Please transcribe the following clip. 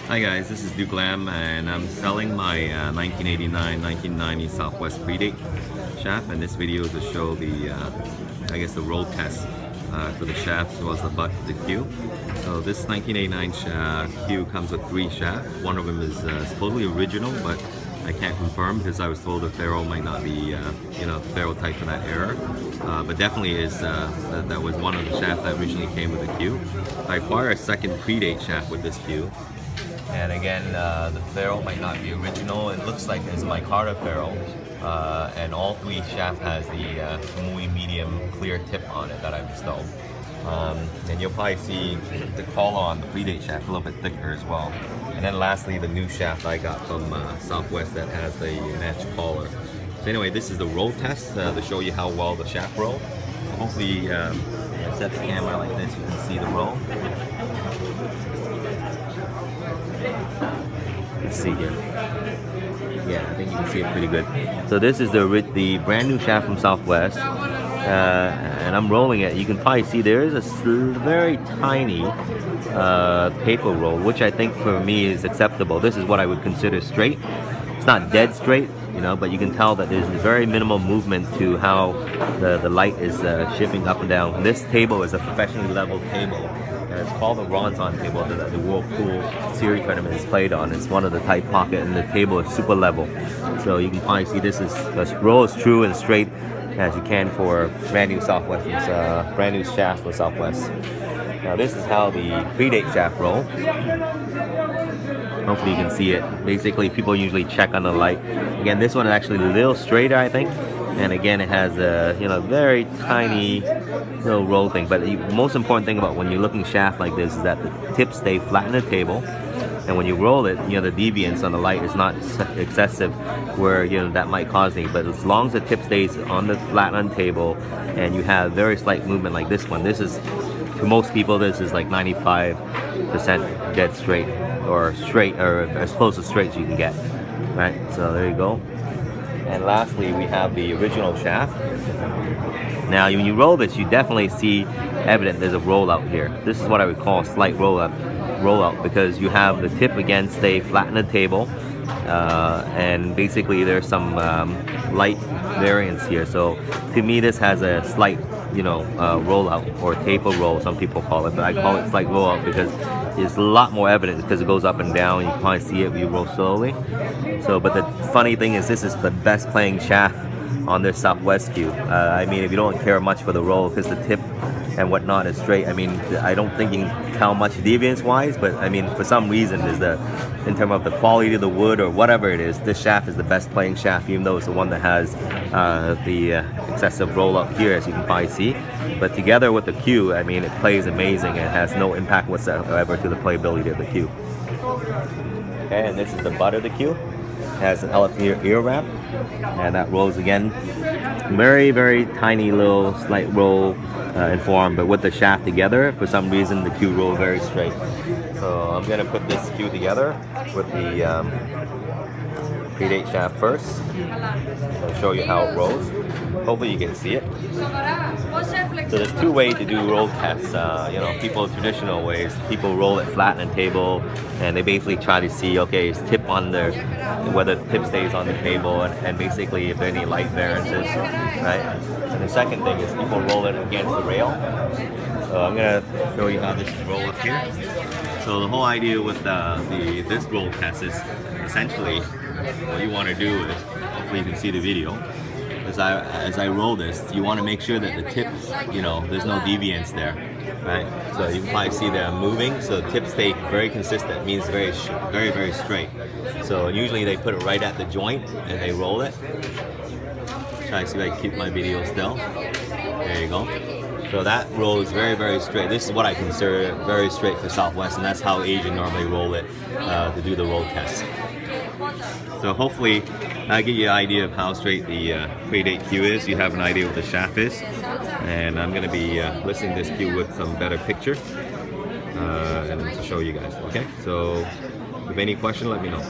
Hi guys, this is Duke Lam and I'm selling my 1989-1990 Southwest Predate shaft, and this video is to show the I guess the roll test for the shaft as well as the butt of the cue. So this 1989 cue comes with 3 shafts. One of them is supposedly original, but I can't confirm because I was told the ferrule might not be ferrule type for that era. But definitely is that was one of the shafts that originally came with the cue. I acquired a second Predate shaft with this cue. And again, the ferrule might not be original. It looks like it's micarta ferrule, and all 3 shafts has the Kamui medium clear tip on it that I've installed. And you'll probably see the collar on the Predate shaft a little bit thicker as well. And then lastly, the new shaft I got from Southwest that has the matched collar. So anyway, this is the roll test to show you how well the shaft rolls. Hopefully, set the camera like this, you can see the roll. Let's see here. Yeah, I think you can see it pretty good. So this is the brand new shaft from Southwest, and I'm rolling it. You can probably see there is a very tiny paper roll, which I think for me is acceptable. This is what I would consider straight. It's not dead straight, you know, but you can tell that there's very minimal movement to how the light is shifting up and down. This table is a professionally leveled table. It's called the Ronson table that the World Pool Series tournament is played on. It's one of the tight pocket, and the table is super level. So you can probably see this roll is true and straight as you can for brand new Southwest, brand new shaft for Southwest. Now this is how the Predate shaft roll. Hopefully you can see it. Basically, people usually check on the light. Again, this one is actually a little straighter, I think. And again, it has a very tiny little roll thing. But the most important thing about when you're looking shaft like this is that the tips stay flat on the table, and when you roll it, the deviance on the light is not excessive, where that might cause anything. But as long as the tip stays on the flat on the table, and you have very slight movement like this one, this is, to most people, this is like 95% dead straight, or straight, or as close to straight as you can get. Right. So there you go. And lastly, we have the original shaft. Now, when you roll this, you definitely see evident there's a rollout here. This is what I would call a slight rollout, because you have the tip again stay flat on the table, and basically there's some light variance here. So to me, this has a slight, rollout, or taper roll, some people call it, but I call it slight rollout because it's a lot more evident because it goes up and down. You can probably see it when you roll slowly. So, but the funny thing is, this is the best playing shaft on this Southwest cue. I mean, if you don't care much for the roll, because the tip and whatnot is straight, I mean, I don't think you can tell much deviance wise, but I mean, for some reason, in terms of the quality of the wood or whatever it is, this shaft is the best playing shaft, even though it's the one that has the excessive roll up here, as you can probably see. But together with the cue, I mean, it plays amazing. It has no impact whatsoever to the playability of the cue. Okay, and this is the butt of the cue. It has an LF ear wrap, and that rolls again. Very, very tiny little slight roll in form, but with the shaft together, for some reason the cue rolls very straight. So I'm going to put this cue together with the Predate shaft first. I'll show you how it rolls. Hopefully you can see it. So there's 2 ways to do roll tests. People traditional ways. People roll it flat on the table, and they basically try to see, okay, is tip on the, whether the tip stays on the table, and basically if there are any light variances, right? And the second thing is people roll it against the rail. So I'm gonna show you how this is rolled up here. So the whole idea with this roll test is essentially what you want to do is, hopefully you can see the video. As I roll this, you want to make sure that the tips, there's no deviance there, right? So you can probably see that I'm moving, so the tips stay very consistent, means very, very straight. So usually they put it right at the joint and they roll it. Try to see if I can keep my video still. There you go. So that roll is very, very straight. This is what I consider very straight for Southwest, and that's how Asian normally roll it to do the roll test. So hopefully I'll give you an idea of how straight the Predate cue is. You have an idea what the shaft is. And I'm going to be listing this cue with some better picture and to show you guys. Okay, so if any question, let me know.